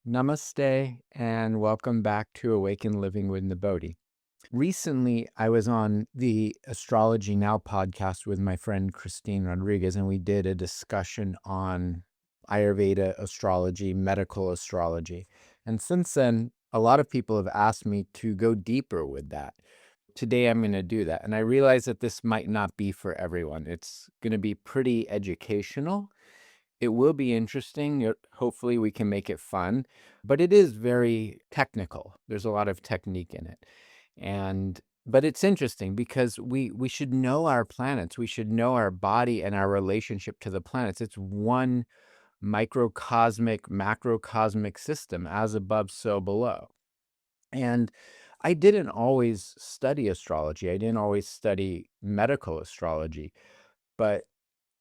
Namaste and welcome back to Awaken Living with Nibodhi. Recently, I was on the Astrology Now podcast with my friend Christine Rodriguez, and we did a discussion on Ayurveda astrology, medical astrology. And since then, a lot of people have asked me to go deeper with that. Today, I'm going to do that. And I realize that this might not be for everyone. It's going to be pretty educational. It will be interesting. Hopefully, we can make it fun, but it is very technical. There's a lot of technique in it. But it's interesting because we should know our planets. We should know our body and our relationship to the planets. It's one microcosmic, macrocosmic system, as above, so below. And I didn't always study astrology. I didn't always study medical astrology, but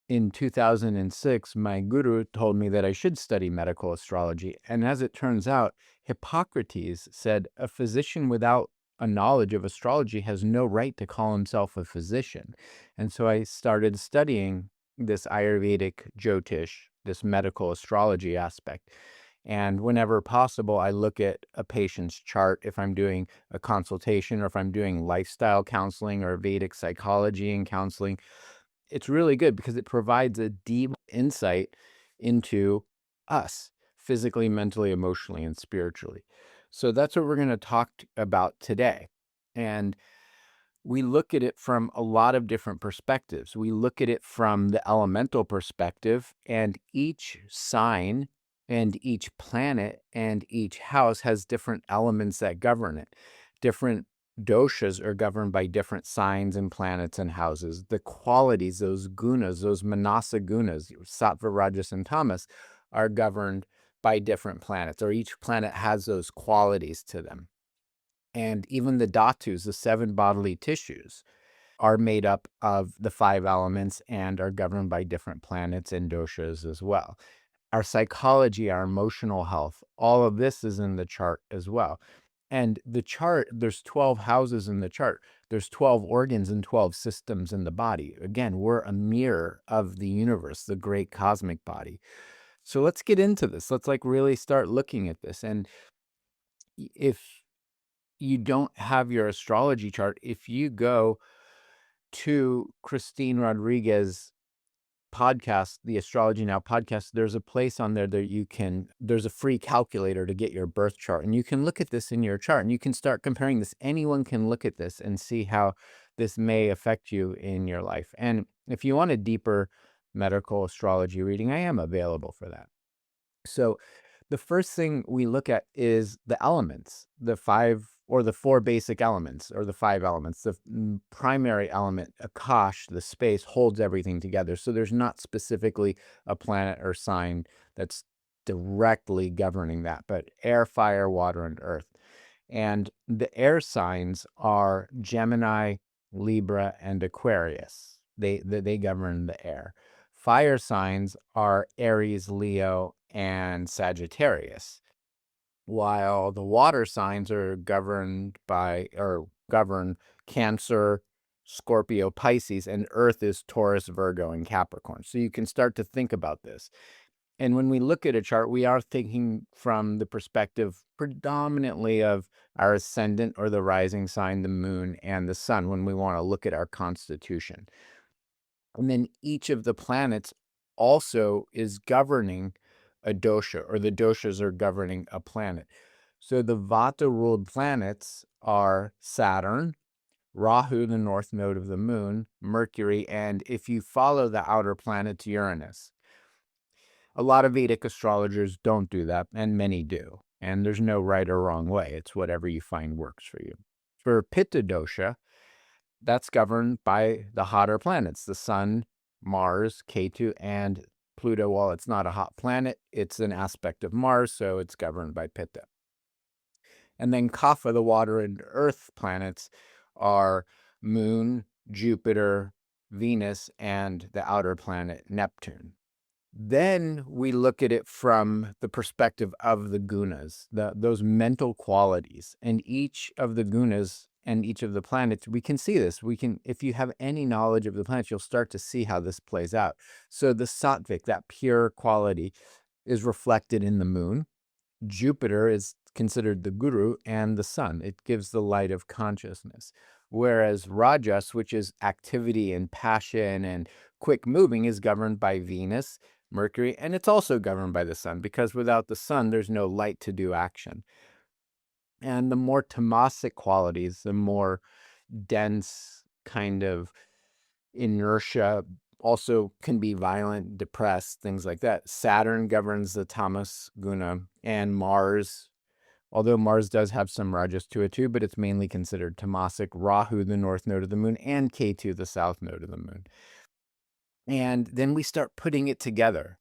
in 2006, my guru told me that I should study medical astrology. And as it turns out, Hippocrates said a physician without a knowledge of astrology has no right to call himself a physician. And so I started studying this Ayurvedic Jyotish, this medical astrology aspect. And whenever possible, I look at a patient's chart if I'm doing a consultation or if I'm doing lifestyle counseling or Vedic psychology and counseling. It's really good because it provides a deep insight into us physically, mentally, emotionally, and spiritually. So that's what we're going to talk about today. And we look at it from a lot of different perspectives. We look at it from the elemental perspective, and each sign and each planet and each house has different elements that govern it. Different doshas are governed by different signs and planets and houses. The qualities, those gunas, those manasa gunas, sattva, rajas, and tamas, are governed by different planets, or each planet has those qualities to them. And even the dhatus, the 7 bodily tissues, are made up of the 5 elements and are governed by different planets and doshas as well. Our psychology, our emotional health, all of this is in the chart as well. And the chart, there's 12 houses in the chart. There's 12 organs and 12 systems in the body. Again, we're a mirror of the universe, the great cosmic body. So let's get into this. Let's really start looking at this. And if you don't have your astrology chart, if you go to Christine Rodriguez podcast, the Astrology Now podcast, there's a place on there that there's a free calculator to get your birth chart. And you can look at this in your chart and you can start comparing this. Anyone can look at this and see how this may affect you in your life. And if you want a deeper medical astrology reading, I am available for that. So the first thing we look at is the elements, the 5 or the 4 basic elements, or the 5 elements. The primary element, Akash, the space, holds everything together. So there's not specifically a planet or sign that's directly governing that, but air, fire, water, and earth. And the air signs are Gemini, Libra, and Aquarius. They govern the air. Fire signs are Aries, Leo, and Sagittarius, while the water signs are govern Cancer, Scorpio, Pisces, and Earth is Taurus, Virgo, and Capricorn. So you can start to think about this. And when we look at a chart, we are thinking from the perspective predominantly of our ascendant or the rising sign, the moon, and the sun, when we want to look at our constitution. And then each of the planets also is governing a dosha, or the doshas are governing a planet. So the Vata-ruled planets are Saturn, Rahu, the north node of the moon, Mercury, and if you follow the outer planets, Uranus. A lot of Vedic astrologers don't do that, and many do. And there's no right or wrong way. It's whatever you find works for you. For Pitta dosha, that's governed by the hotter planets, the Sun, Mars, Ketu, and Pluto. While it's not a hot planet, it's an aspect of Mars, so it's governed by Pitta. And then Kapha, the water and earth planets, are Moon, Jupiter, Venus, and the outer planet, Neptune. Then we look at it from the perspective of the gunas, those mental qualities. And each of the gunas and each of the planets, we can see this. If you have any knowledge of the planets, you'll start to see how this plays out. So the sattvic, that pure quality, is reflected in the moon. Jupiter is considered the guru and the sun. It gives the light of consciousness. Whereas Rajas, which is activity and passion and quick moving, is governed by Venus, Mercury, and it's also governed by the sun, because without the sun, there's no light to do action. And the more tamasic qualities, the more dense kind of inertia, also can be violent, depressed, things like that. Saturn governs the tamas guna, and Mars, although Mars does have some rajas to it too, but it's mainly considered tamasic. Rahu, the north node of the moon, and Ketu, the south node of the moon. And then we start putting it together.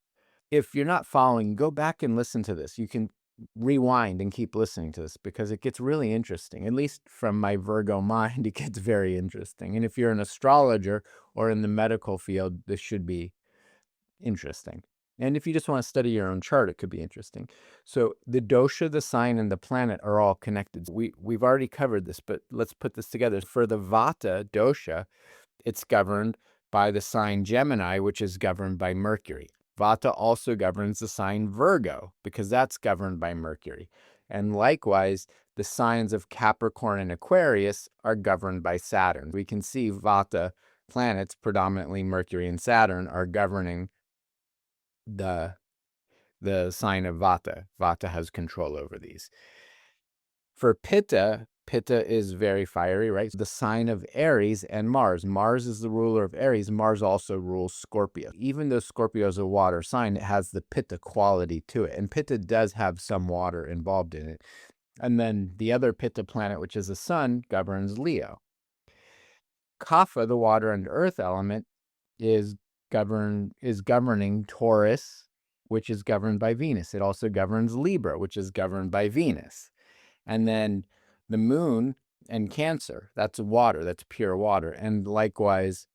If you're not following, go back and listen to this. You can rewind and keep listening to this, because it gets really interesting. At least from my Virgo mind, it gets very interesting. And if you're an astrologer or in the medical field, this should be interesting. And if you just want to study your own chart, it could be interesting. So the dosha, the sign, and the planet are all connected. We've already covered this, but let's put this together. For the Vata dosha, it's governed by the sign Gemini, which is governed by Mercury. Vata also governs the sign Virgo, because that's governed by Mercury. And likewise, the signs of Capricorn and Aquarius are governed by Saturn. We can see Vata planets, predominantly Mercury and Saturn, are governing the sign of Vata. Vata has control over these. For Pitta, Pitta is very fiery, right? The sign of Aries and Mars. Mars is the ruler of Aries. Mars also rules Scorpio. Even though Scorpio is a water sign, it has the Pitta quality to it. And Pitta does have some water involved in it. And then the other Pitta planet, which is the sun, governs Leo. Kapha, the water and earth element, is governing Taurus, which is governed by Venus. It also governs Libra, which is governed by Venus. And then the moon and Cancer, that's water, that's pure water. And likewise,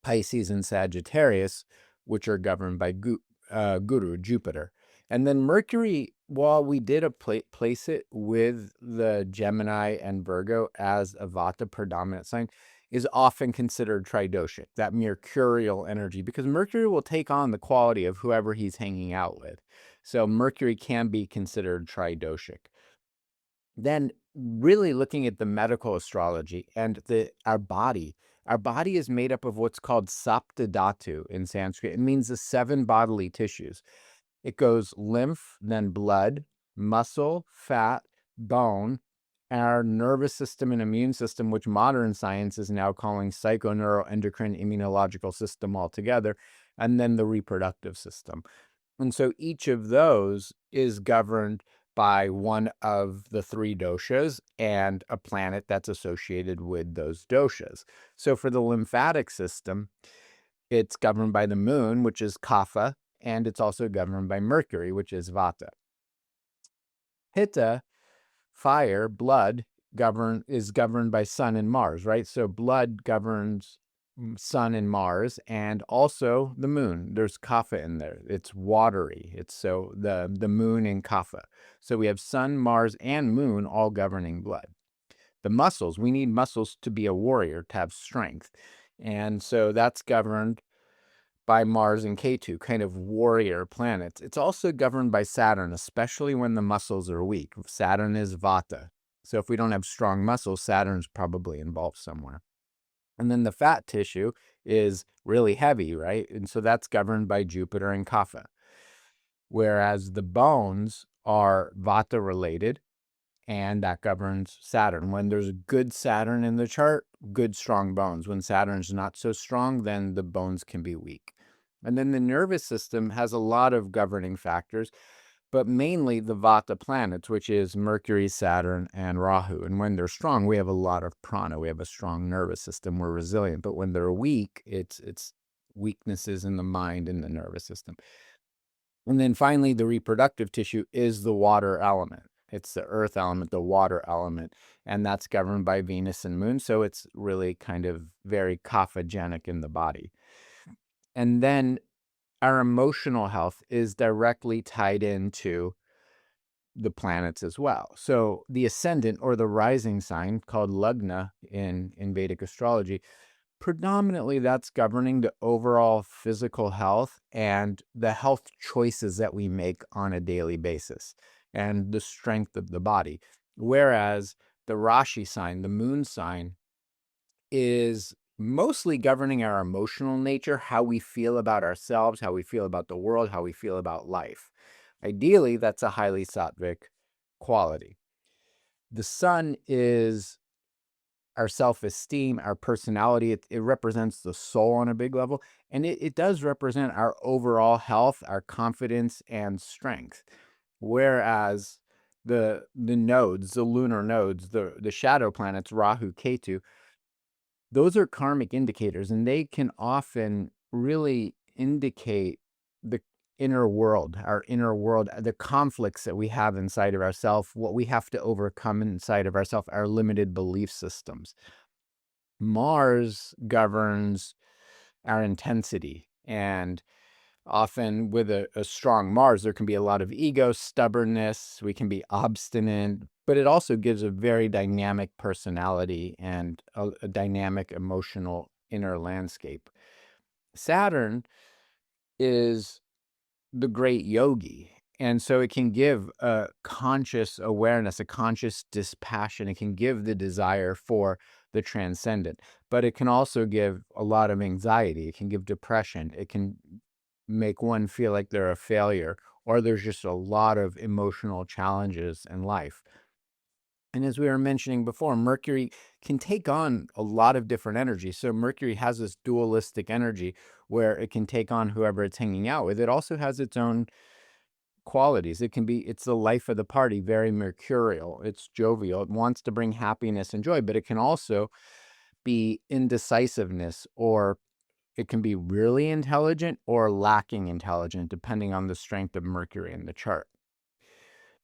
Pisces and Sagittarius, which are governed by Guru, Jupiter. And then Mercury, while we did place it with the Gemini and Virgo as a Vata predominant sign, is often considered tridoshic, that mercurial energy, because Mercury will take on the quality of whoever he's hanging out with. So Mercury can be considered tridoshic. Then really looking at the medical astrology and our body is made up of what's called saptadhatu in Sanskrit. It means the 7 bodily tissues. It goes lymph, then blood, muscle, fat, bone, our nervous system and immune system, which modern science is now calling psychoneuroendocrine immunological system altogether, and then the reproductive system. And so each of those is governed by one of the 3 doshas and a planet that's associated with those doshas. So for the lymphatic system, it's governed by the moon, which is Kapha, and it's also governed by Mercury, which is Vata. Pitta, fire, blood, is governed by Sun and Mars, right? So blood governs Sun and Mars, and also the moon. There's Kapha in there. It's watery. It's so the moon and Kapha. So we have Sun, Mars, and moon all governing blood. The muscles, we need muscles to be a warrior, to have strength. And so that's governed by Mars and Ketu, kind of warrior planets. It's also governed by Saturn, especially when the muscles are weak. Saturn is Vata. So if we don't have strong muscles, Saturn's probably involved somewhere. And then the fat tissue is really heavy, right? And so that's governed by Jupiter and Kapha. Whereas the bones are Vata related, and that governs Saturn. When there's good Saturn in the chart, good strong bones. When Saturn's not so strong, then the bones can be weak. And then the nervous system has a lot of governing factors, but mainly the Vata planets, which is Mercury, Saturn, and Rahu. And when they're strong, we have a lot of prana. We have a strong nervous system. We're resilient. But when they're weak, it's weaknesses in the mind and the nervous system. And then finally, the reproductive tissue is the water element. It's the earth element, the water element, and that's governed by Venus and Moon. So it's really kind of very kaphagenic in the body. And then our emotional health is directly tied into the planets as well. So the ascendant or the rising sign, called Lagna in Vedic astrology, predominantly that's governing the overall physical health and the health choices that we make on a daily basis. and the strength of the body. Whereas the Rashi sign, the moon sign, is mostly governing our emotional nature, how we feel about ourselves, how we feel about the world, how we feel about life. Ideally, that's a highly sattvic quality. The sun is our self-esteem, our personality. It represents the soul on a big level, and it does represent our overall health, our confidence, and strength. Whereas the nodes, the lunar nodes, the shadow planets, Rahu, Ketu, those are karmic indicators, and they can often really indicate the inner world, our inner world, the conflicts that we have inside of ourselves, what we have to overcome inside of ourselves, our limited belief systems. Mars governs our intensity, and often with a strong Mars, there can be a lot of ego, stubbornness, we can be obstinate, but it also gives a very dynamic personality and a dynamic emotional inner landscape. Saturn is the great yogi, and so it can give a conscious awareness, a conscious dispassion. It can give the desire for the transcendent, but it can also give a lot of anxiety. It can give depression. It can make one feel like they're a failure, or there's just a lot of emotional challenges in life. And as we were mentioning before, Mercury can take on a lot of different energies. So Mercury has this dualistic energy where it can take on whoever it's hanging out with. It also has its own qualities. It's the life of the party, very mercurial. It's jovial. It wants to bring happiness and joy, but it can also be indecisiveness, or it can be really intelligent or lacking intelligent, depending on the strength of Mercury in the chart.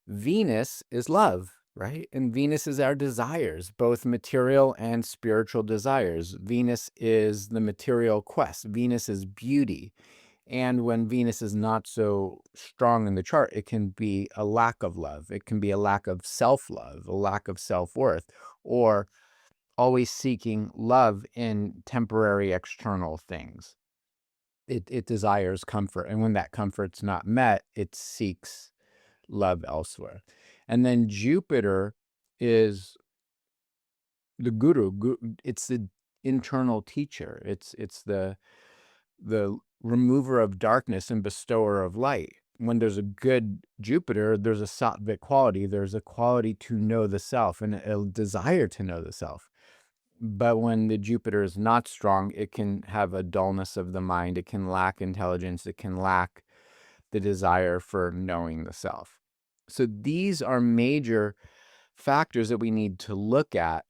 Venus is love, right? And Venus is our desires, both material and spiritual desires. Venus is the material quest. Venus is beauty. And when Venus is not so strong in the chart, it can be a lack of love. It can be a lack of self-love, a lack of self-worth, or always seeking love in temporary external things. It desires comfort, and when that comfort's not met, it seeks love elsewhere. And then Jupiter is the guru. It's the internal teacher. It's the remover of darkness and bestower of light. When there's a good Jupiter, there's a sattvic quality. There's a quality to know the self and a desire to know the self. But when the Jupiter is not strong, it can have a dullness of the mind. It can lack intelligence. It can lack the desire for knowing the self. So these are major factors that we need to look at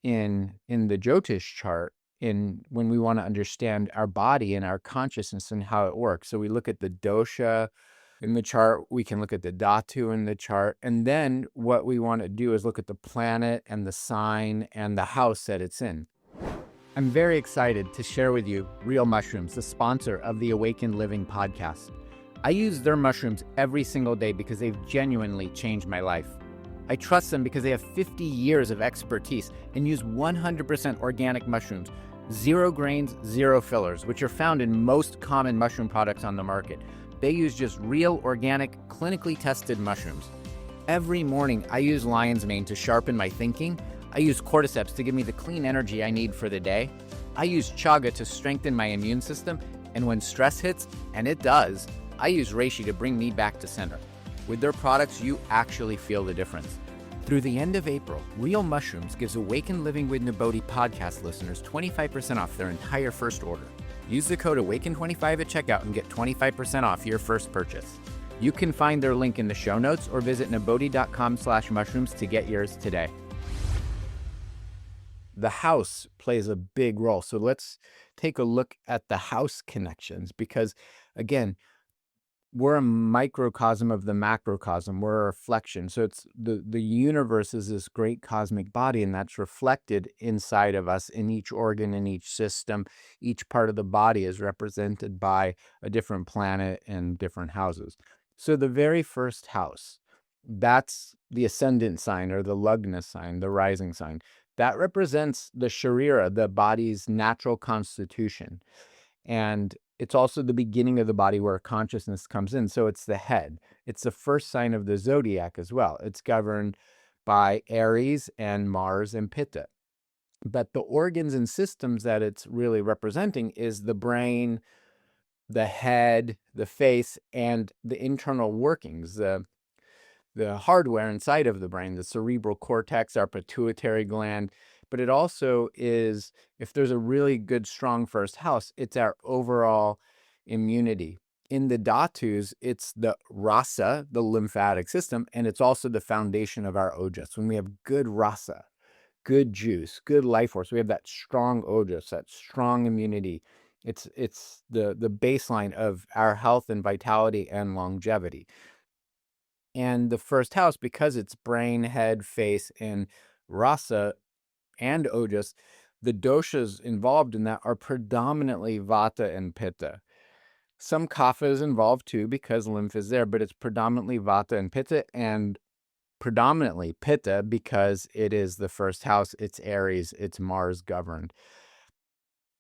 in the Jyotish chart when we want to understand our body and our consciousness and how it works. So we look at the dosha in the chart, we can look at the dhatu in the chart, and then what we want to do is look at the planet and the sign and the house that it's in. I'm very excited to share with you Real Mushrooms, the sponsor of the Awakened Living podcast. I use their mushrooms every single day because they've genuinely changed my life. I trust them because they have 50 years of expertise and use 100% organic mushrooms, 0 grains, 0 fillers, which are found in most common mushroom products on the market. They use just real, organic, clinically tested mushrooms. Every morning, I use lion's mane to sharpen my thinking. I use cordyceps to give me the clean energy I need for the day. I use chaga to strengthen my immune system. And when stress hits, and it does, I use reishi to bring me back to center. With their products, you actually feel the difference. Through the end of April, Real Mushrooms gives Awaken Living with Nibodhi podcast listeners 25% off their entire first order. Use the code AWAKEN25 at checkout and get 25% off your first purchase. You can find their link in the show notes or visit nibodhi.com/mushrooms to get yours today. The house plays a big role. So let's take a look at the house connections, because again, we're a microcosm of the macrocosm. We're a reflection. So it's the universe is this great cosmic body, and that's reflected inside of us in each organ, in each system. Each part of the body is represented by a different planet and different houses. So the very first house, that's the ascendant sign, or the lugna sign, the rising sign. That represents the sharira, the body's natural constitution. And It's also the beginning of the body where consciousness comes in. So it's the head. It's the first sign of the zodiac as well. It's governed by Aries and Mars and Pitta. But the organs and systems that it's really representing is the brain, the head, the face, and the internal workings, the hardware inside of the brain, the cerebral cortex, our pituitary gland. But it also is, if there's a really good, strong first house, it's our overall immunity. In the dhatus, it's the rasa, the lymphatic system, and it's also the foundation of our ojas. When we have good rasa, good juice, good life force, we have that strong ojas, that strong immunity. It's the baseline of our health and vitality and longevity. And the first house, because it's brain, head, face, and rasa and ojas, the doshas involved in that are predominantly vata and pitta. Some kapha is involved too because lymph is there, but it's predominantly vata and pitta, and predominantly pitta because it is the first house, it's Aries, it's Mars governed.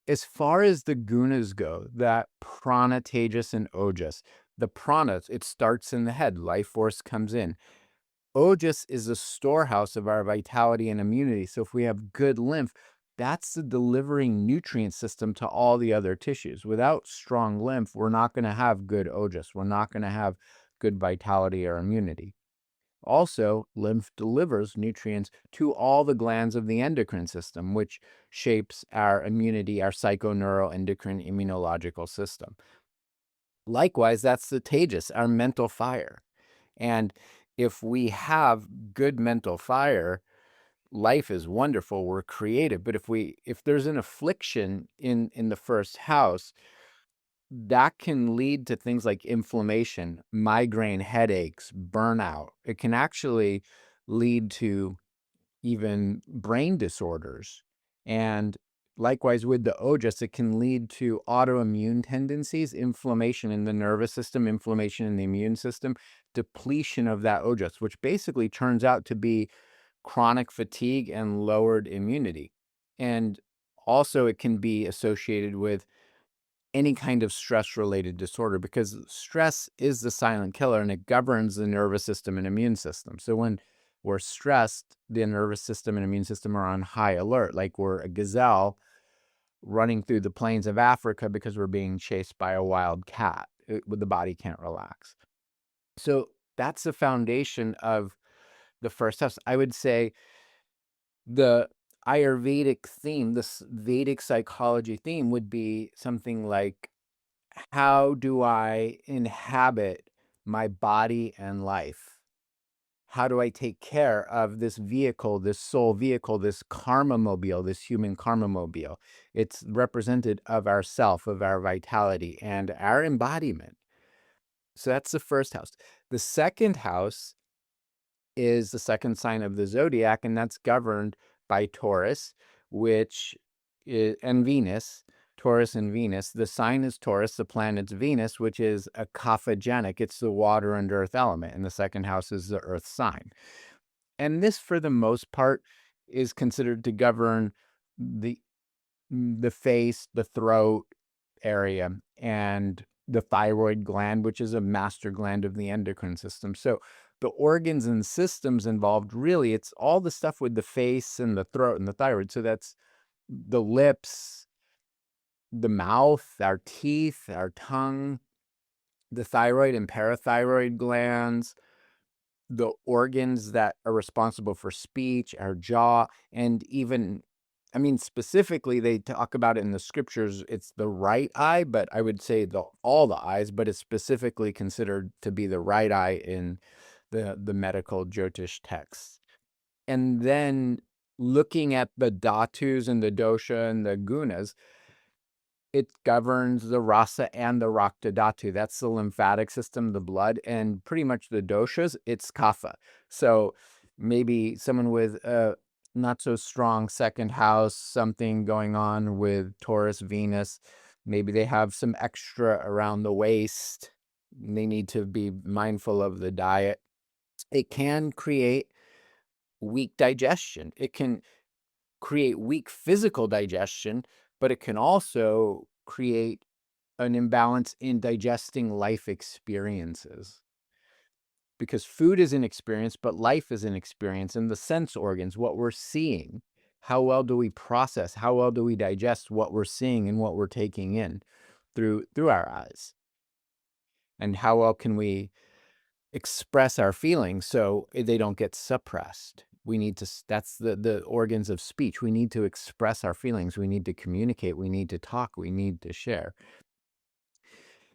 As far as the gunas go, that prana, tejas, and ojas, the pranas, it starts in the head, life force comes in. Ojas is the storehouse of our vitality and immunity. So if we have good lymph, that's the delivering nutrient system to all the other tissues. Without strong lymph, we're not going to have good ojas. We're not going to have good vitality or immunity. Also, lymph delivers nutrients to all the glands of the endocrine system, which shapes our immunity, our psychoneuroendocrine immunological system. Likewise, that's the tejas, our mental fire. And if we have good mental fire, life is wonderful, we're creative. But if there's an affliction in the first house, that can lead to things like inflammation, migraine, headaches, burnout. It can actually lead to even brain disorders. And likewise with the ojas, it can lead to autoimmune tendencies, inflammation in the nervous system, inflammation in the immune system, depletion of that ojas, which basically turns out to be chronic fatigue and lowered immunity. And also it can be associated with any kind of stress-related disorder, because stress is the silent killer and it governs the nervous system and immune system. So when we're stressed, the nervous system and immune system are on high alert, like we're a gazelle running through the plains of Africa because we're being chased by a wild cat. The body can't relax. So that's the foundation of the first house. I would say the Ayurvedic theme, this Vedic psychology theme, would be something like, how do I inhabit my body and life? How do I take care of this vehicle, this soul vehicle, this karma mobile, this human karma mobile? It's represented of our self, of our vitality, and our embodiment. So that's the first house. The second house is the second sign of the zodiac, and that's governed by Taurus, and Venus. Taurus and Venus. The sign is Taurus, the planet's Venus, which is a kaphagenic. It's the water and earth element, and the second house is the earth sign. And this, for the most part, is considered to govern the face, the throat area, and the thyroid gland, which is a master gland of the endocrine system. So the organs and systems involved, really, it's all the stuff with the face and the throat and the thyroid. So that's the lips, the mouth, our teeth, our tongue, the thyroid and parathyroid glands, the organs that are responsible for speech, our jaw, and even, I mean, specifically, they talk about it in the scriptures, it's the right eye, but I would say all the eyes, but it's specifically considered to be the right eye in the medical Jyotish texts. And then looking at the dhatus and the dosha and the gunas, it governs the rasa and the rakta dhatu. That's the lymphatic system, the blood, and pretty much the doshas, it's kapha. So maybe someone with a not so strong second house, something going on with Taurus, Venus, maybe they have some extra around the waist. They need to be mindful of the diet. It can create weak digestion. It can create weak physical digestion, but it can also create an imbalance in digesting life experiences. Because food is an experience, but life is an experience, and the sense organs, what we're seeing, how well do we process, how well do we digest what we're seeing and what we're taking in through our eyes, and how well can we express our feelings so they don't get suppressed. We need to, that's the organs of speech. We need to express our feelings. We need to communicate. We need to talk. We need to share.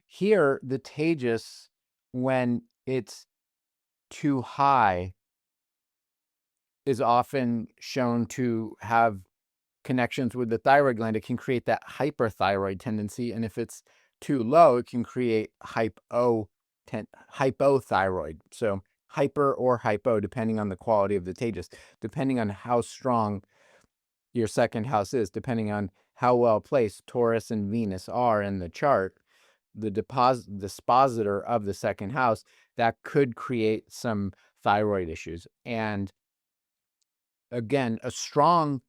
Here, the tejas, when it's too high, is often shown to have connections with the thyroid gland. It can create that hyperthyroid tendency. And if it's too low, it can create hypothyroid. So hyper or hypo, depending on the quality of the tejas, depending on how strong your second house is, depending on how well placed Taurus and Venus are in the chart, the dispositor of the second house, that could create some thyroid issues. And again, a strong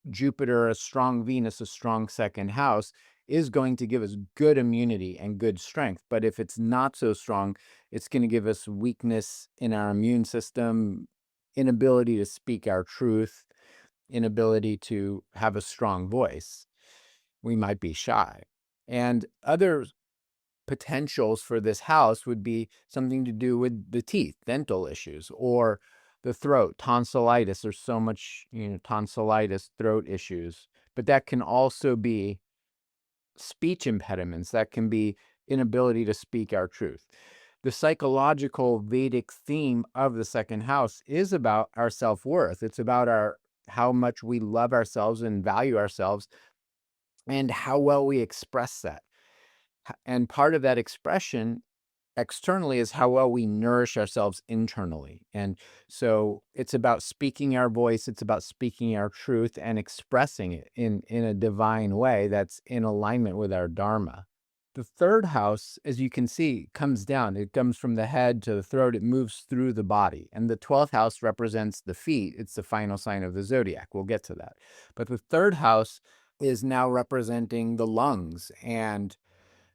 Jupiter, a strong Venus, a strong second house is going to give us good immunity and good strength. But if it's not so strong, it's going to give us weakness in our immune system, inability to speak our truth, inability to have a strong voice. We might be shy. And other potentials for this house would be something to do with the teeth, dental issues, or the throat, tonsillitis. There's so much, tonsillitis, throat issues, but that can also be speech impediments. That can be inability to speak our truth. The psychological Vedic theme of the second house is about our self-worth. It's about how much we love ourselves and value ourselves and how well we express that. And part of that expression externally is how well we nourish ourselves internally. And so it's about speaking our voice, it's about speaking our truth and expressing it in a divine way that's in alignment with our dharma. The third house, as you can see, comes down. It comes from the head to the throat. It moves through the body. And the 12th house represents the feet. It's the final sign of the zodiac. We'll get to that. But the third house is now representing the lungs and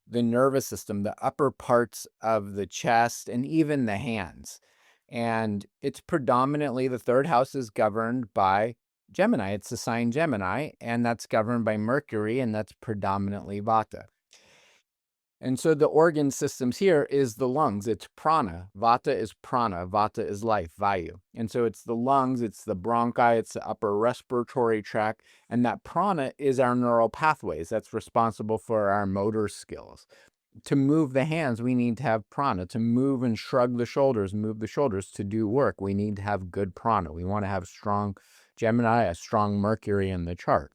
the nervous system, the upper parts of the chest, and even the hands. And it's predominantly, the third house is governed by Gemini. It's the sign Gemini, and that's governed by Mercury, and that's predominantly Vata. And so the organ systems here is the lungs. It's prana. Vata is prana. Vata is life, vayu. And so it's the lungs, it's the bronchi, it's the upper respiratory tract. And that prana is our neural pathways. That's responsible for our motor skills. To move the hands, we need to have prana. To move and shrug the shoulders, move the shoulders, to do work, we need to have good prana. We want to have strong Gemini, a strong Mercury in the chart.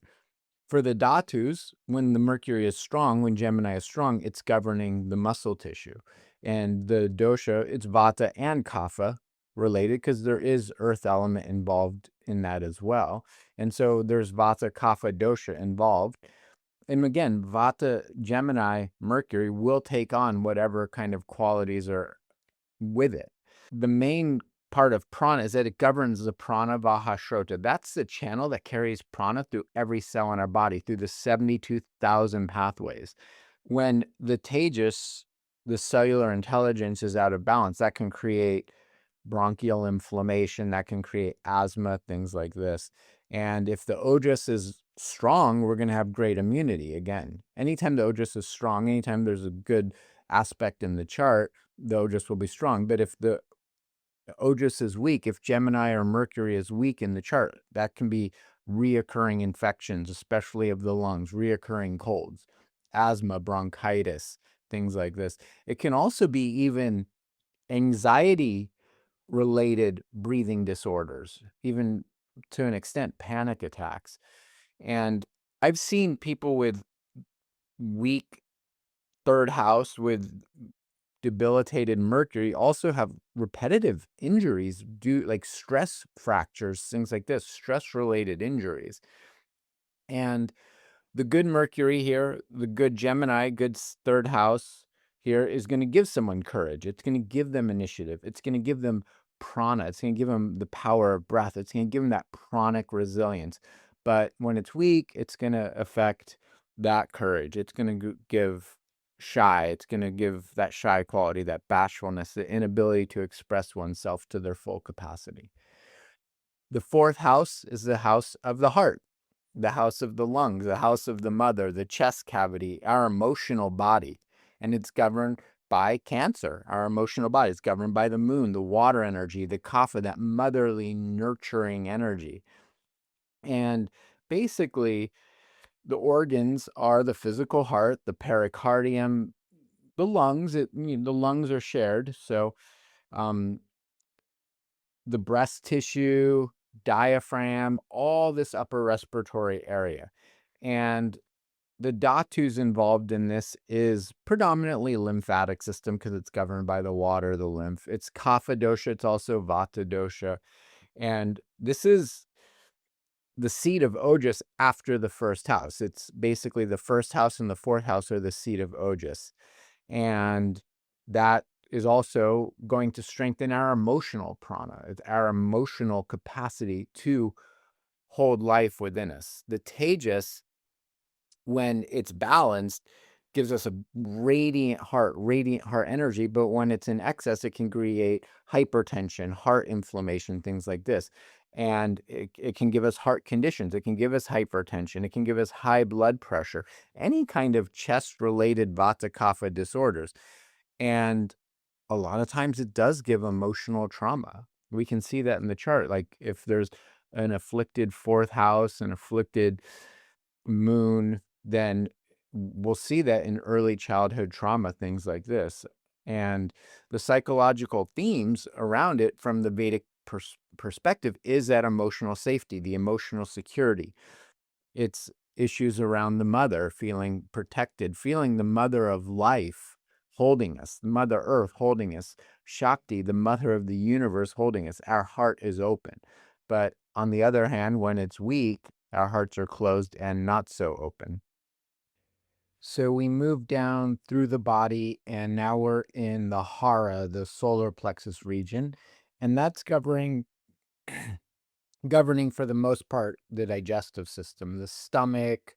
For the dhatus, when the Mercury is strong, when Gemini is strong, it's governing the muscle tissue. And the dosha, it's Vata and Kapha related, because there is earth element involved in that as well. And so there's Vata, Kapha, dosha involved. And again, Vata, Gemini, Mercury will take on whatever kind of qualities are with it. The main part of prana is that it governs the prana vaha shrota. That's the channel that carries prana through every cell in our body, through the 72,000 pathways. When the tejas, the cellular intelligence, is out of balance, that can create bronchial inflammation, that can create asthma, things like this. And if the ojas is strong, we're going to have great immunity. Again, anytime the ojas is strong, anytime there's a good aspect in the chart, the ojas will be strong. But if the ojas is weak, if Gemini or Mercury is weak in the chart, that can be reoccurring infections, especially of the lungs, reoccurring colds, asthma, bronchitis, things like this. It can also be even anxiety related breathing disorders, even to an extent, panic attacks. And I've seen people with weak third house with debilitated Mercury also have repetitive injuries, like stress fractures, things like this, stress related injuries. And the good Mercury here, the good Gemini, good third house here, is going to give someone courage. It's going to give them initiative. It's going to give them prana. It's going to give them the power of breath. It's going to give them that pranic resilience. But when it's weak, it's going to affect that courage. It's going to give shy. It's going to give that shy quality, that bashfulness, the inability to express oneself to their full capacity. The fourth house is the house of the heart, the house of the lungs, the house of the mother, the chest cavity, our emotional body. And it's governed by Cancer. Our emotional body is governed by the moon, the water energy, the kapha, that motherly, nurturing energy. And basically, the organs are the physical heart, the pericardium, the lungs. The lungs are shared. So the breast tissue, diaphragm, all this upper respiratory area. And the dhatus involved in this is predominantly lymphatic system because it's governed by the water, the lymph. It's kapha dosha. It's also vata dosha. And this is the seat of Ojas after the first house. It's basically the first house and the fourth house are the seat of Ojas. And that is also going to strengthen our emotional prana. It's our emotional capacity to hold life within us. The Tejas, when it's balanced, gives us a radiant heart energy, but when it's in excess, it can create hypertension, heart inflammation, things like this. And it can give us heart conditions. It can give us hypertension. It can give us high blood pressure, any kind of chest-related vata kapha disorders. And a lot of times it does give emotional trauma. We can see that in the chart. Like if there's an afflicted fourth house, an afflicted moon, then we'll see that in early childhood trauma, things like this. And the psychological themes around it from the Vedic perspective is that emotional safety, the emotional security. It's issues around the mother, feeling protected, feeling the mother of life holding us, the Mother Earth holding us, Shakti, the mother of the universe holding us. Our heart is open. But on the other hand, when it's weak, our hearts are closed and not so open. So we move down through the body, and now we're in the hara, the solar plexus region, and that's governing for the most part the digestive system, the stomach,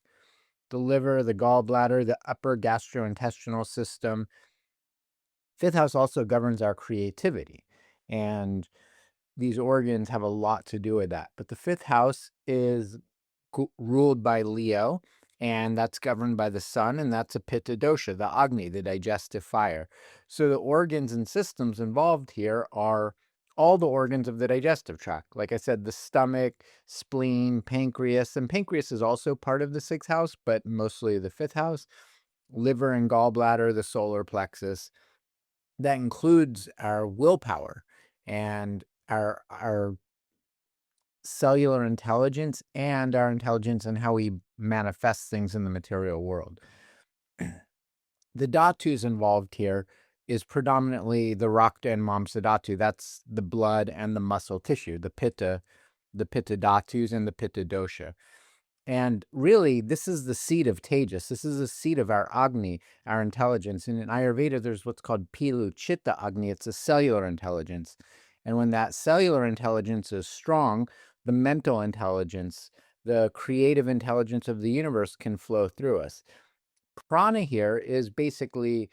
the liver, the gallbladder, the upper gastrointestinal system. Fifth house also governs our creativity, and these organs have a lot to do with that. But the fifth house is ruled by Leo, and that's governed by the sun, and that's a pitta dosha, the Agni, the digestive fire. So the organs and systems involved here are all the organs of the digestive tract. Like I said, the stomach, spleen, pancreas, and pancreas is also part of the sixth house, but mostly the fifth house. Liver and gallbladder, the solar plexus. That includes our willpower and our cellular intelligence and our intelligence in how we manifest things in the material world. The dhatus involved here is predominantly the rakta and mamsa dhatu. That's the blood and the muscle tissue, the pitta dhatus and the pitta dosha. And really, this is the seat of Tejas. This is the seat of our Agni, our intelligence. And in Ayurveda, there's what's called Pilu Chitta Agni. It's a cellular intelligence. And when that cellular intelligence is strong, the mental intelligence, the creative intelligence of the universe can flow through us. Prana here is basically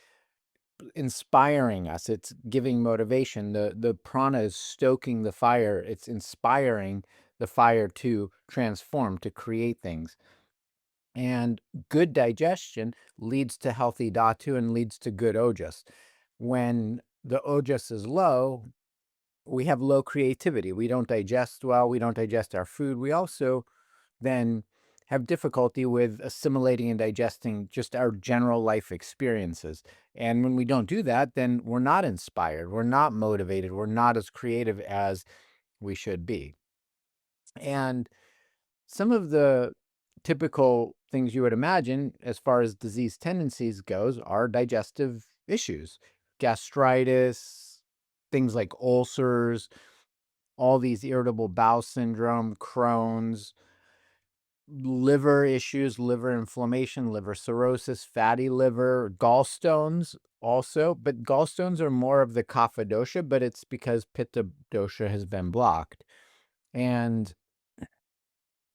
inspiring us. It's giving motivation. The prana is stoking the fire. It's inspiring the fire to transform, to create things. And good digestion leads to healthy dhatu and leads to good ojas. When the ojas is low, we have low creativity. We don't digest well. We don't digest our food. We also then have difficulty with assimilating and digesting just our general life experiences. And when we don't do that, then we're not inspired. We're not motivated. We're not as creative as we should be. And some of the typical things you would imagine as far as disease tendencies goes are digestive issues, gastritis, things like ulcers, all these irritable bowel syndrome, Crohn's, liver issues, liver inflammation, liver cirrhosis, fatty liver, gallstones also, but gallstones are more of the kapha dosha, but it's because pitta dosha has been blocked. And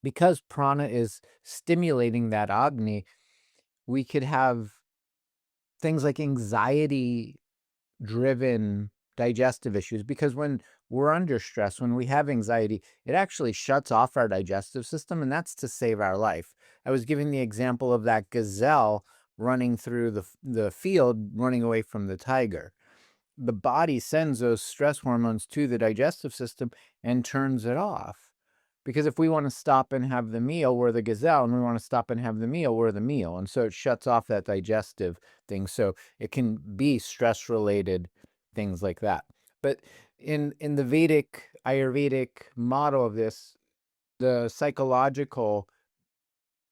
because prana is stimulating that Agni, we could have things like anxiety driven digestive issues, because when we're under stress, when we have anxiety, it actually shuts off our digestive system, and that's to save our life. I was giving the example of that gazelle running through the field, running away from the tiger. The body sends those stress hormones to the digestive system and turns it off. Because if we want to stop and have the meal, we're the gazelle, and we want to stop and have the meal, we're the meal. And so it shuts off that digestive thing. So it can be stress related things like that. But in the Vedic, Ayurvedic model of this, the psychological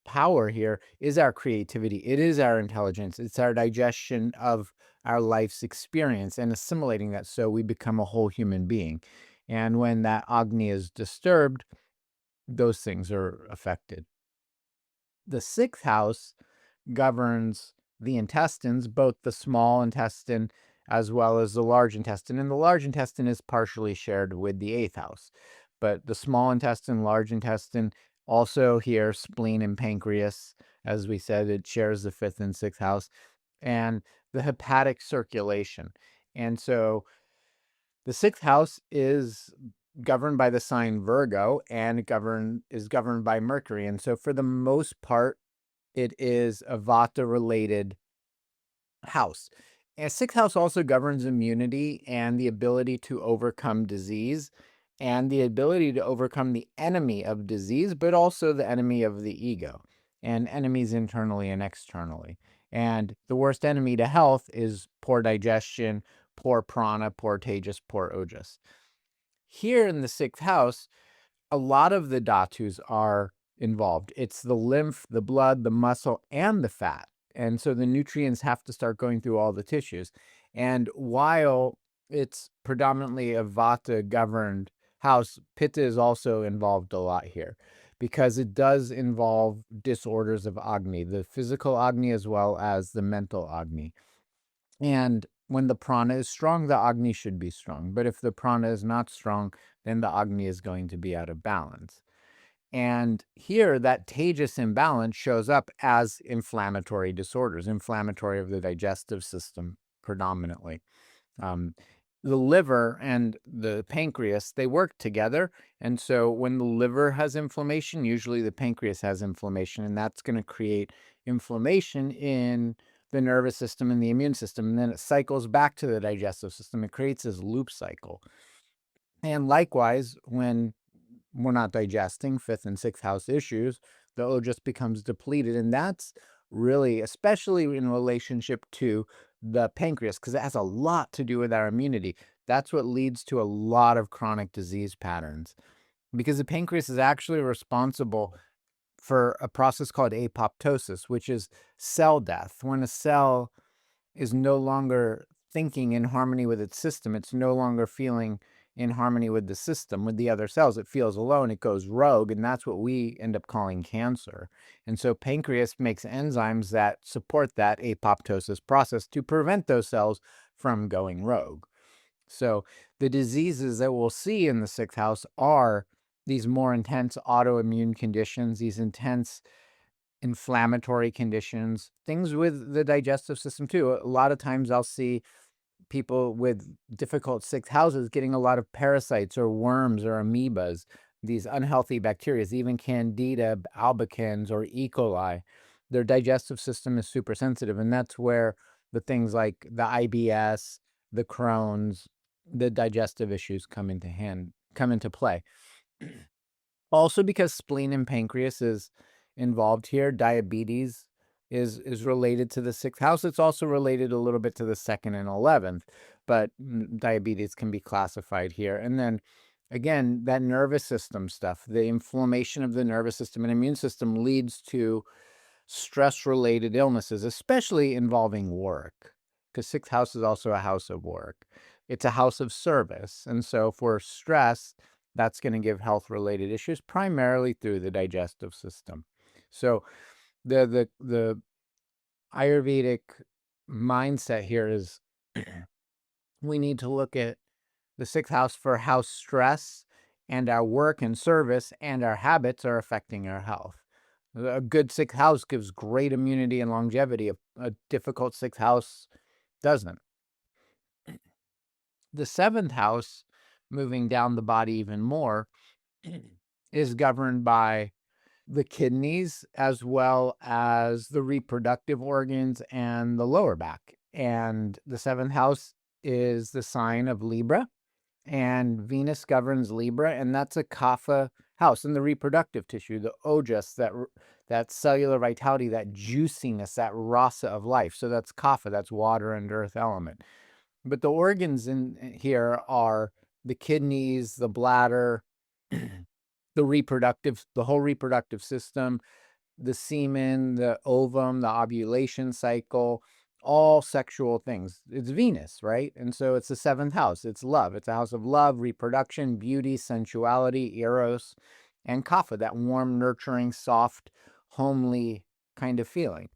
power here is our creativity. It is our intelligence. It's our digestion of our life's experience and assimilating that so we become a whole human being. And when that Agni is disturbed, those things are affected. The sixth house governs the intestines, both the small intestine as well as the large intestine. And the large intestine is partially shared with the eighth house. But the small intestine, large intestine, also here, spleen and pancreas, as we said, it shares the fifth and sixth house, and the hepatic circulation. And so the sixth house is governed by the sign Virgo and is governed by Mercury. And so for the most part, it is a Vata related house. And sixth house also governs immunity and the ability to overcome disease and the ability to overcome the enemy of disease, but also the enemy of the ego and enemies internally and externally. And the worst enemy to health is poor digestion, poor prana, poor tejas, poor ojas. Here in the sixth house, a lot of the dhatus are involved. It's the lymph, the blood, the muscle, and the fat. And so the nutrients have to start going through all the tissues. And while it's predominantly a Vata governed house, Pitta is also involved a lot here because it does involve disorders of Agni, the physical Agni as well as the mental Agni. And when the prana is strong, the Agni should be strong. But if the prana is not strong, then the Agni is going to be out of balance. And here, that tejas imbalance shows up as inflammatory disorders, inflammatory of the digestive system predominantly. The liver and the pancreas, they work together. And so when the liver has inflammation, usually the pancreas has inflammation, and that's going to create inflammation in the nervous system and the immune system. And then it cycles back to the digestive system. It creates this loop cycle. And likewise, when we're not digesting fifth and sixth house issues, the ojas becomes depleted. And that's really, especially in relationship to the pancreas, because it has a lot to do with our immunity. That's what leads to a lot of chronic disease patterns, because the pancreas is actually responsible for a process called apoptosis, which is cell death. When a cell is no longer thinking in harmony with its system, it's no longer feeling in harmony with the system, with the other cells, it feels alone, it goes rogue, and that's what we end up calling cancer. And so pancreas makes enzymes that support that apoptosis process to prevent those cells from going rogue. So the diseases that we'll see in the sixth house are these more intense autoimmune conditions, these intense inflammatory conditions, things with the digestive system too. A lot of times I'll see people with difficult sixth houses getting a lot of parasites or worms or amoebas, these unhealthy bacteria, even Candida albicans or E. coli. Their digestive system is super sensitive, and that's where the things like the IBS, the Crohn's, the digestive issues come into play. Also, because spleen and pancreas is involved here, diabetes is related to the sixth house. It's also related a little bit to the second and 11th, but diabetes can be classified here. And then again, that nervous system stuff, the inflammation of the nervous system and immune system leads to stress-related illnesses, especially involving work, because sixth house is also a house of work. It's a house of service. And so for stress, that's going to give health-related issues primarily through the digestive system. So the Ayurvedic mindset here is we need to look at the sixth house for how stress and our work and service and our habits are affecting our health. A good sixth house gives great immunity and longevity. A difficult sixth house doesn't. The seventh house, moving down the body even more, is governed by the kidneys as well as the reproductive organs and the lower back. And the seventh house is the sign of Libra, and Venus governs Libra, and that's a kapha house in the reproductive tissue, the ojas, that cellular vitality, that juiciness, that rasa of life. So that's kapha, that's water and earth element. But the organs in here are the kidneys, the bladder, the whole reproductive system, the semen, the ovum, the ovulation cycle, all sexual things. It's Venus, right? And so it's the seventh house. It's love. It's a house of love, reproduction, beauty, sensuality, eros, and kapha, that warm, nurturing, soft, homely kind of feeling.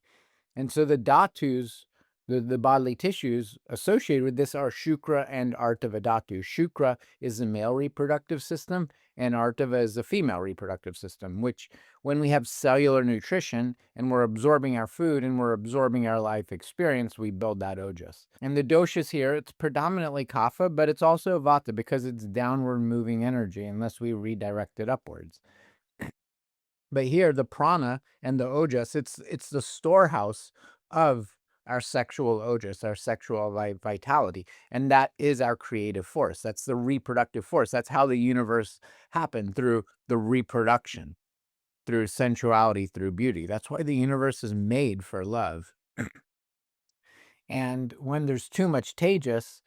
And so the dhatus, the bodily tissues associated with this, are Shukra and Artava dhatu. Shukra is the male reproductive system, and Artava is the female reproductive system, which, when we have cellular nutrition and we're absorbing our food and we're absorbing our life experience, we build that ojas. And the doshas here, it's predominantly kapha, but it's also vata because it's downward moving energy unless we redirect it upwards. But here, the prana and the ojas, it's the storehouse of our sexual ojas, our sexual vitality. And that is our creative force. That's the reproductive force. That's how the universe happened, through the reproduction, through sensuality, through beauty. That's why the universe is made for love. And when there's too much tejas,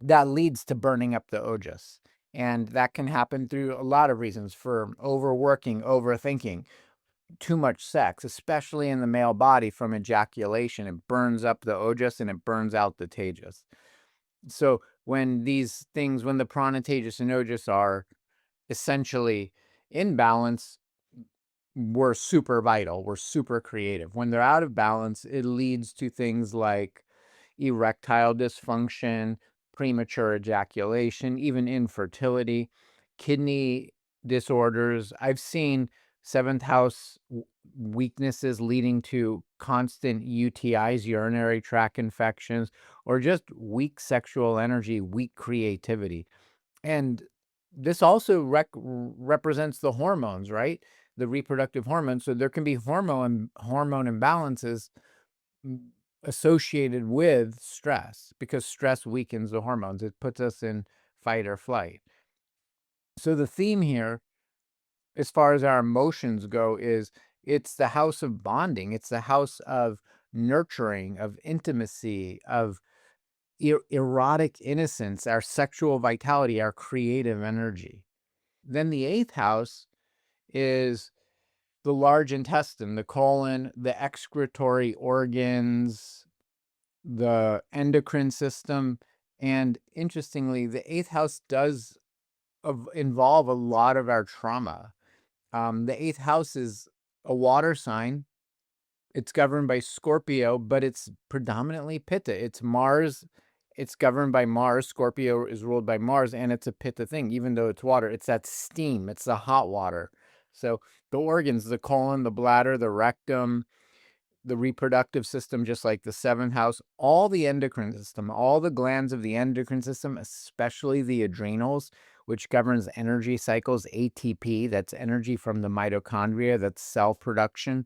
that leads to burning up the ojas. And that can happen through a lot of reasons, for overworking, overthinking, too much sex, especially in the male body. From ejaculation, it burns up the ojas and it burns out the tejas. So when these things, when the prana, tejas, and ojas are essentially in balance, we're super vital, we're super creative. When they're out of balance, it leads to things like erectile dysfunction, premature ejaculation, even infertility, kidney disorders. I've seen seventh house weaknesses leading to constant UTIs, urinary tract infections, or just weak sexual energy, weak creativity. And this also represents the hormones, right? The reproductive hormones. So there can be hormone imbalances associated with stress, because stress weakens the hormones. It puts us in fight or flight. So the theme here, as far as our emotions go, is it's the house of bonding. It's the house of nurturing, of intimacy, of erotic innocence, our sexual vitality, our creative energy. Then the eighth house is the large intestine, the colon, the excretory organs, the endocrine system. And interestingly, the eighth house does involve a lot of our trauma. The eighth house is a water sign. It's governed by Scorpio, but it's predominantly Pitta. It's Mars. It's governed by Mars. Scorpio is ruled by Mars, and it's a Pitta thing, even though it's water. It's that steam. It's the hot water. So the organs, the colon, the bladder, the rectum, the reproductive system, just like the seventh house, all the endocrine system, all the glands of the endocrine system, especially the adrenals, which governs energy cycles, ATP, that's energy from the mitochondria, that's cell production.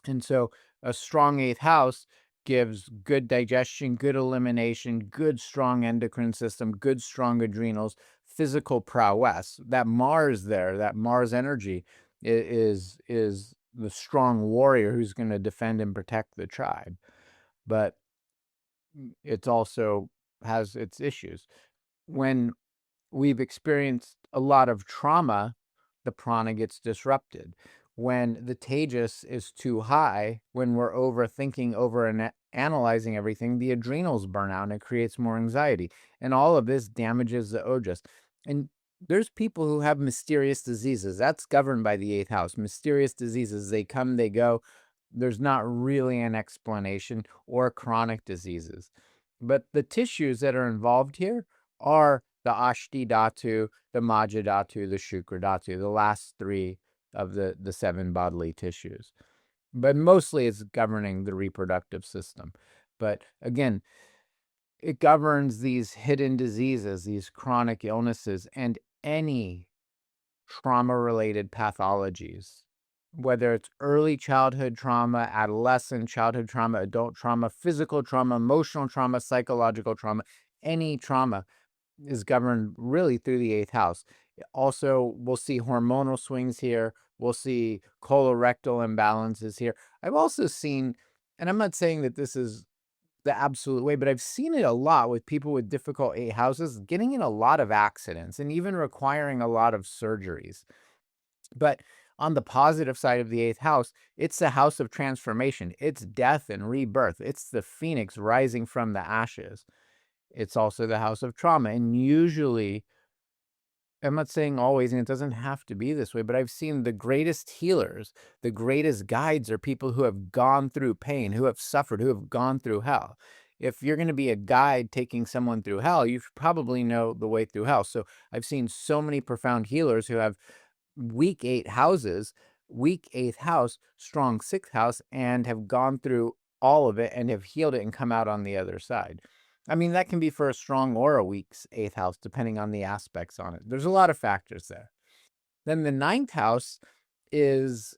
And so a strong eighth house gives good digestion, good elimination, good strong endocrine system, good strong adrenals, physical prowess. That Mars there, that Mars energy is the strong warrior who's going to defend and protect the tribe. But it also has its issues. When we've experienced a lot of trauma, the prana gets disrupted. When the tejas is too high, when we're overthinking, analyzing everything, the adrenals burn out and it creates more anxiety. And all of this damages the ojas. And there's people who have mysterious diseases. That's governed by the eighth house. Mysterious diseases, they come, they go. There's not really an explanation, or chronic diseases. But the tissues that are involved here are the Ashti Dhatu, the Maja Dhatu, the Shukra Dhatu, the last three of the 7 bodily tissues. But mostly it's governing the reproductive system. But again, it governs these hidden diseases, these chronic illnesses, and any trauma-related pathologies, whether it's early childhood trauma, adolescent childhood trauma, adult trauma, physical trauma, emotional trauma, psychological trauma, any trauma is governed really through the 8th house. Also, we'll see hormonal swings here. We'll see colorectal imbalances here. I've also seen, and I'm not saying that this is the absolute way, but I've seen it a lot with people with difficult 8 houses getting in a lot of accidents and even requiring a lot of surgeries. But on the positive side of the 8th house, it's the house of transformation. It's death and rebirth. It's the phoenix rising from the ashes. It's also the house of trauma. And usually, I'm not saying always, and it doesn't have to be this way, but I've seen the greatest healers, the greatest guides are people who have gone through pain, who have suffered, who have gone through hell. If you're going to be a guide taking someone through hell, you probably know the way through hell. So I've seen so many profound healers who have weak 8 houses, weak 8th house, strong 6th house, and have gone through all of it and have healed it and come out on the other side. I mean, that can be for a strong or a weak 8th house, depending on the aspects on it. There's a lot of factors there. Then the 9th house is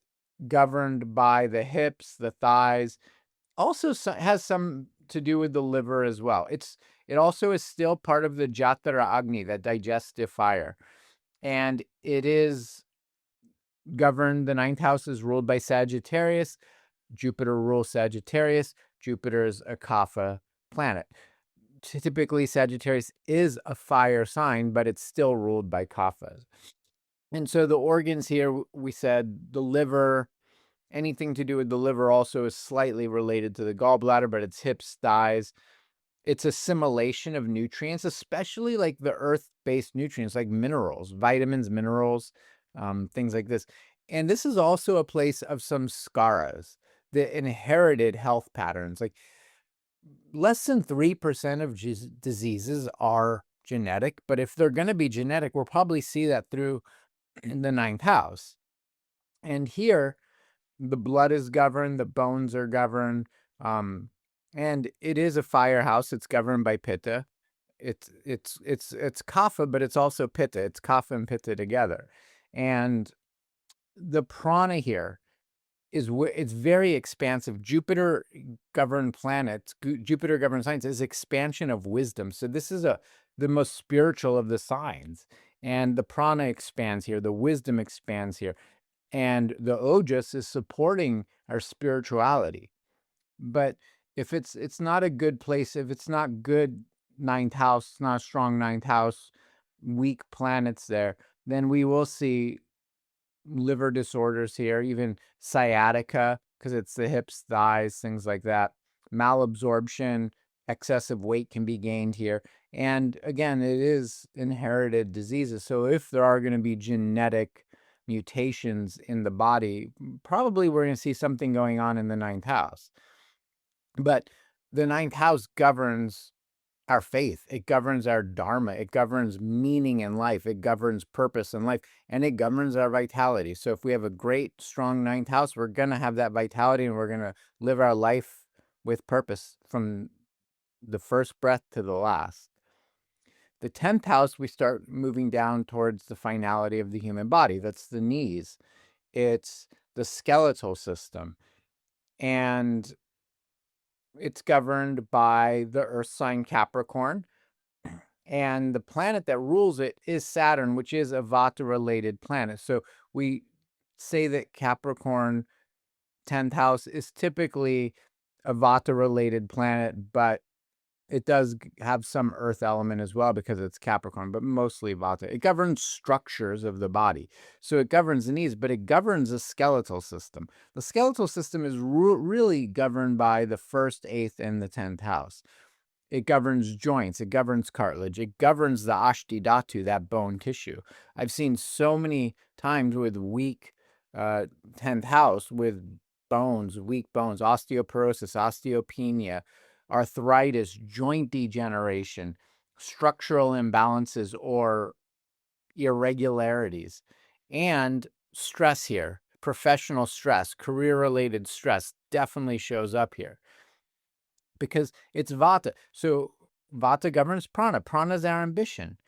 governed by the hips, the thighs, also has some to do with the liver as well. It also is still part of the Jatara Agni, that digestive fire. And it is governed, the 9th house is ruled by Sagittarius. Jupiter rules Sagittarius. Jupiter is a Kapha planet. Typically, Sagittarius is a fire sign, but it's still ruled by Kaphas. And so the organs here, we said the liver, anything to do with the liver also is slightly related to the gallbladder, but it's hips, thighs. It's assimilation of nutrients, especially like the earth-based nutrients, like minerals, vitamins, minerals, things like this. And this is also a place of some skaras, the inherited health patterns. Like less than 3% of diseases are genetic, but if they're going to be genetic, we'll probably see that through the 9th house. And here, the blood is governed, the bones are governed, and it is a fire house. It's governed by Pitta. It's Kapha, but it's also Pitta. It's Kapha and Pitta together. And the prana here it's very expansive. Jupiter governed planets, Jupiter governed signs is expansion of wisdom. So this is the most spiritual of the signs. And the prana expands here, the wisdom expands here. And the ojas is supporting our spirituality. But if it's not a good place, if it's not good 9th house, not a strong 9th house, weak planets there, then we will see liver disorders here, even sciatica, because it's the hips, thighs, things like that. Malabsorption, excessive weight can be gained here. And again, it is inherited diseases. So if there are going to be genetic mutations in the body, probably we're going to see something going on in the 9th house. But the 9th house governs our faith. It governs our dharma. It governs meaning in life. It governs purpose in life. And it governs our vitality. So if we have a great, strong 9th house, we're going to have that vitality and we're going to live our life with purpose from the first breath to the last. The 10th house, we start moving down towards the finality of the human body. That's the knees. It's the skeletal system. And it's governed by the earth sign Capricorn. And the planet that rules it is Saturn, which is a Vata-related planet. So we say that Capricorn 10th house is typically a Vata-related planet, but it does have some earth element as well because it's Capricorn, but mostly Vata. It governs structures of the body. So it governs the knees, but it governs the skeletal system. The skeletal system is really governed by the 1st, 8th, and the 10th house. It governs joints. It governs cartilage. It governs the Ashti Dhatu, that bone tissue. I've seen so many times with weak 10th house with bones, weak bones, osteoporosis, osteopenia, arthritis, joint degeneration, structural imbalances or irregularities. And stress here, professional stress, career-related stress definitely shows up here because it's Vata. So Vata governs Prana. Prana is our ambition.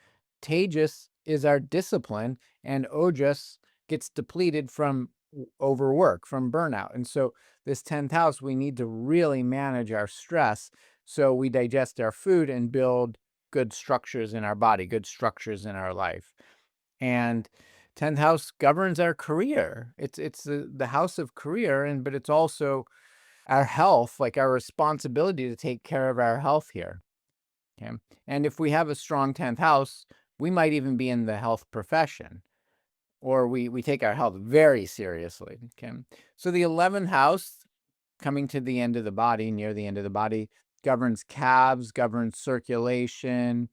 Tejas is our discipline, and Ojas gets depleted from overwork, from burnout. And so this 10th house, we need to really manage our stress so we digest our food and build good structures in our body, good structures in our life. And 10th house governs our career. It's the house of career, but it's also our health, like our responsibility to take care of our health here. Okay. And if we have a strong 10th house, we might even be in the health profession, or we take our health very seriously. Okay. So the 11th house, coming to the end of the body, near the end of the body, governs calves, governs circulation,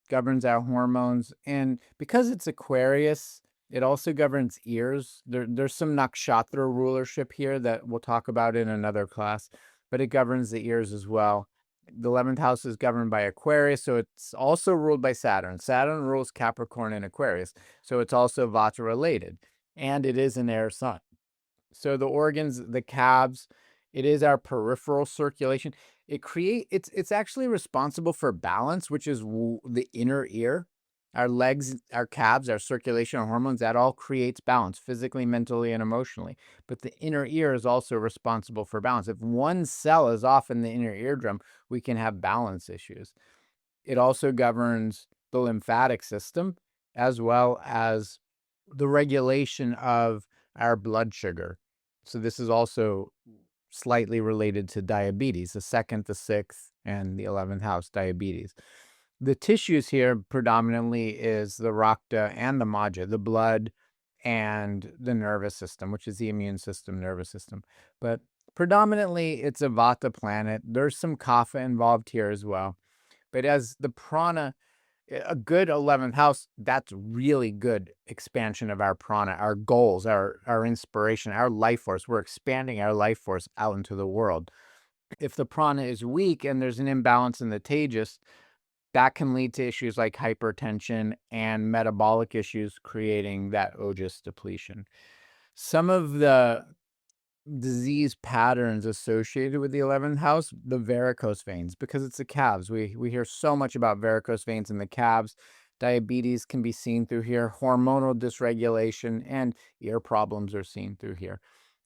governs our hormones. And because it's Aquarius, it also governs ears. There's some nakshatra rulership here that we'll talk about in another class, but it governs the ears as well. The 11th house is governed by Aquarius, so it's also ruled by Saturn. Saturn rules Capricorn and Aquarius, so it's also Vata related, and it is an air sign. So the organs, the calves, it is our peripheral circulation. It's actually responsible for balance, which is the inner ear. Our legs, our calves, our circulation, our hormones, that all creates balance physically, mentally, and emotionally. But the inner ear is also responsible for balance. If one cell is off in the inner eardrum, we can have balance issues. It also governs the lymphatic system as well as the regulation of our blood sugar. So this is also slightly related to diabetes, the 2nd, the 6th, and the 11th house, diabetes. The tissues here predominantly is the Rakta and the Maja, the blood and the nervous system, which is the immune system, nervous system. But predominantly it's a Vata planet. There's some Kapha involved here as well. But as the prana, a good 11th house, that's really good expansion of our prana, our goals, our inspiration, our life force. We're expanding our life force out into the world. If the prana is weak and there's an imbalance in the tejas, that can lead to issues like hypertension and metabolic issues, creating that ojas depletion. Some of the disease patterns associated with the 11th house, the varicose veins, because it's the calves. We hear so much about varicose veins in the calves. Diabetes can be seen through here. Hormonal dysregulation and ear problems are seen through here.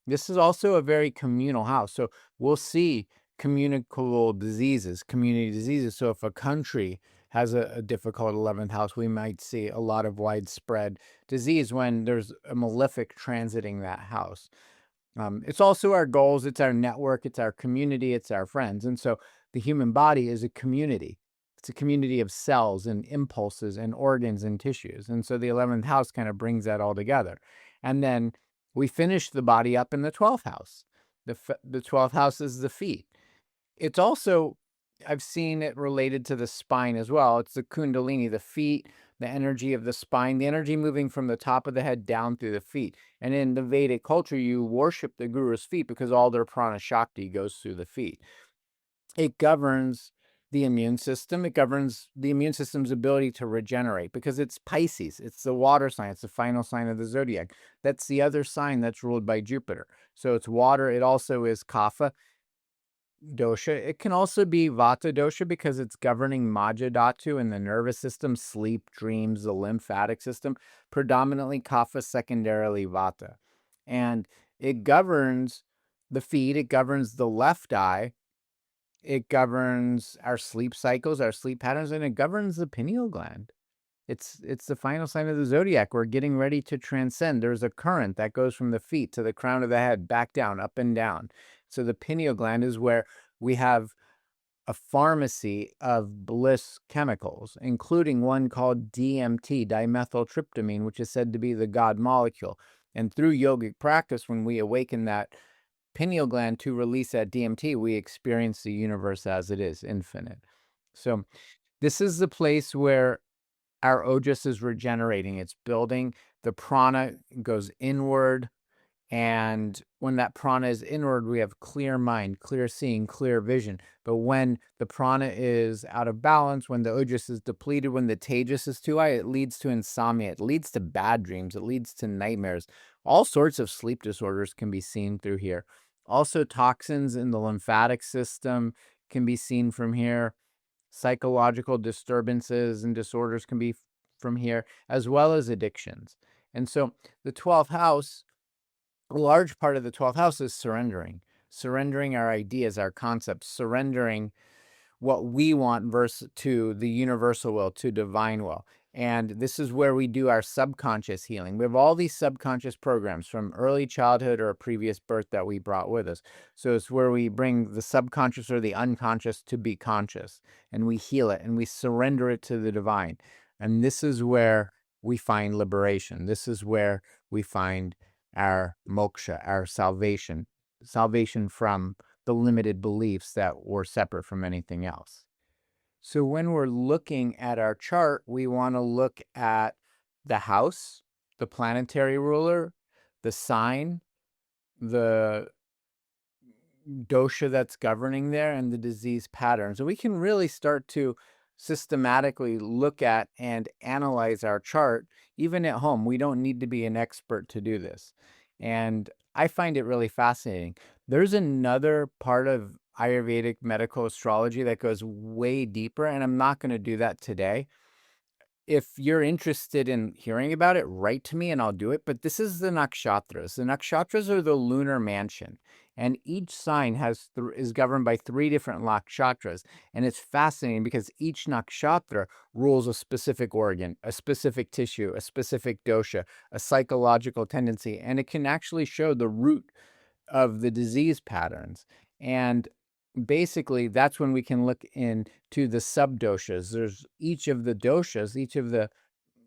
This is also a very communal house. So we'll see communicable diseases, community diseases. So if a country has a difficult 11th house, we might see a lot of widespread disease when there's a malefic transiting that house. It's also our goals, it's our network, it's our community, it's our friends. And so the human body is a community. It's a community of cells and impulses and organs and tissues. And so the 11th house kind of brings that all together. And then we finish the body up in the 12th house. The 12th house is the feet. It's also, I've seen it related to the spine as well. It's the kundalini, the feet, the energy of the spine, the energy moving from the top of the head down through the feet. And in the Vedic culture, you worship the guru's feet because all their prana shakti goes through the feet. It governs the immune system. It governs the immune system's ability to regenerate because it's Pisces. It's the water sign. It's the final sign of the zodiac. That's the other sign that's ruled by Jupiter. So it's water. It also is Kapha dosha. It can also be Vata dosha because it's governing Maja Dhatu in the nervous system, sleep, dreams, the lymphatic system, predominantly Kapha, secondarily Vata. And it governs the feet, it governs the left eye, it governs our sleep cycles, our sleep patterns, and it governs the pineal gland. It's the final sign of the zodiac. We're getting ready to transcend. There's a current that goes from the feet to the crown of the head, back down, up and down. So the pineal gland is where we have a pharmacy of bliss chemicals, including one called DMT, dimethyltryptamine, which is said to be the God molecule. And through yogic practice, when we awaken that pineal gland to release that DMT, we experience the universe as it is, infinite. So this is the place where our ojas is regenerating. It's building. The prana goes inward. And when that prana is inward, we have clear mind, clear seeing, clear vision. But when the prana is out of balance, when the ojas is depleted, when the tejas is too high, it leads to insomnia. It leads to bad dreams. It leads to nightmares. All sorts of sleep disorders can be seen through here. Also, toxins in the lymphatic system can be seen from here. Psychological disturbances and disorders can be from here, as well as addictions. And so the 12th house, a large part of the 12th house is surrendering our ideas, our concepts, surrendering what we want versus to the universal will, to divine will. And this is where we do our subconscious healing. We have all these subconscious programs from early childhood or a previous birth that we brought with us. So it's where we bring the subconscious or the unconscious to be conscious, and we heal it and we surrender it to the divine. And this is where we find liberation. This is where we find our moksha, our salvation from the limited beliefs that were separate from anything else. So when we're looking at our chart, we want to look at the house, the planetary ruler, the sign, the dosha that's governing there, and the disease pattern. So we can really start to systematically look at and analyze our chart, even at home. We don't need to be an expert to do this. And I find it really fascinating. There's another part of Ayurvedic medical astrology that goes way deeper, and I'm not going to do that today. If you're interested in hearing about it, write to me and I'll do it. But this is the Nakshatras. The Nakshatras are the lunar mansion, and each sign is governed by 3 different Nakshatras. And it's fascinating because each Nakshatra rules a specific organ, a specific tissue, a specific dosha, a psychological tendency, and it can actually show the root of the disease patterns. And basically, that's when we can look into the subdoshas. There's each of the doshas, each of the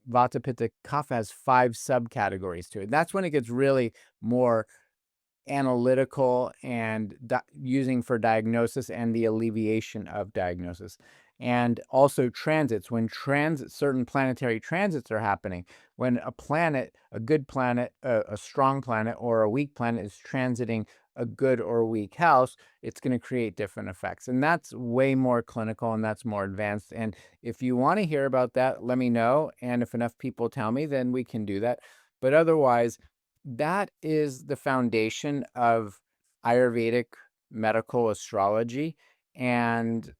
Vata, Pitta, Kapha has 5 subcategories to it. That's when it gets really more analytical and using for diagnosis and the alleviation of diagnosis. And also transits, when certain planetary transits are happening, when a planet, a good planet, a strong planet, or a weak planet is transiting a good or weak house, it's going to create different effects. And that's way more clinical and that's more advanced. And if you want to hear about that, let me know. And if enough people tell me, then we can do that. But otherwise, that is the foundation of Ayurvedic medical astrology. And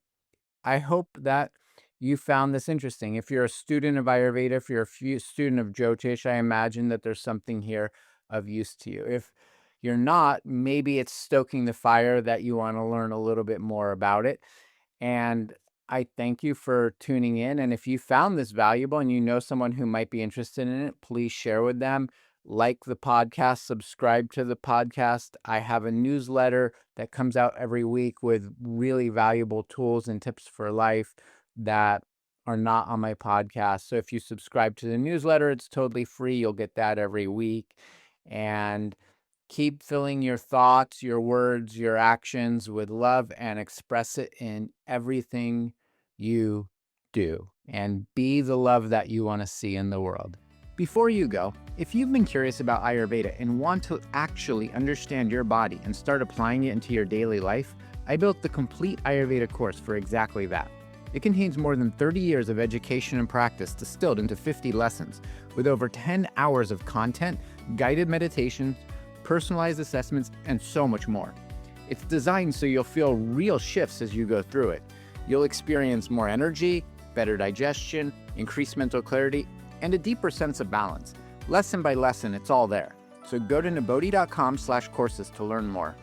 I hope that you found this interesting. If you're a student of Ayurveda, if you're a student of Jyotish, I imagine that there's something here of use to you. If you're not, maybe it's stoking the fire that you want to learn a little bit more about it. And I thank you for tuning in. And if you found this valuable and you know someone who might be interested in it, please share with them. Like the podcast, subscribe to the podcast. I have a newsletter that comes out every week with really valuable tools and tips for life that are not on my podcast. So if you subscribe to the newsletter, it's totally free. You'll get that every week. And keep filling your thoughts, your words, your actions with love and express it in everything you do. And be the love that you want to see in the world. Before you go, if you've been curious about Ayurveda and want to actually understand your body and start applying it into your daily life, I built the complete Ayurveda course for exactly that. It contains more than 30 years of education and practice distilled into 50 lessons, with over 10 hours of content, guided meditations, personalized assessments, and so much more. It's designed so you'll feel real shifts as you go through it. You'll experience more energy, better digestion, increased mental clarity, and a deeper sense of balance. Lesson by lesson, it's all there. So go to Nibodhi.com/courses to learn more.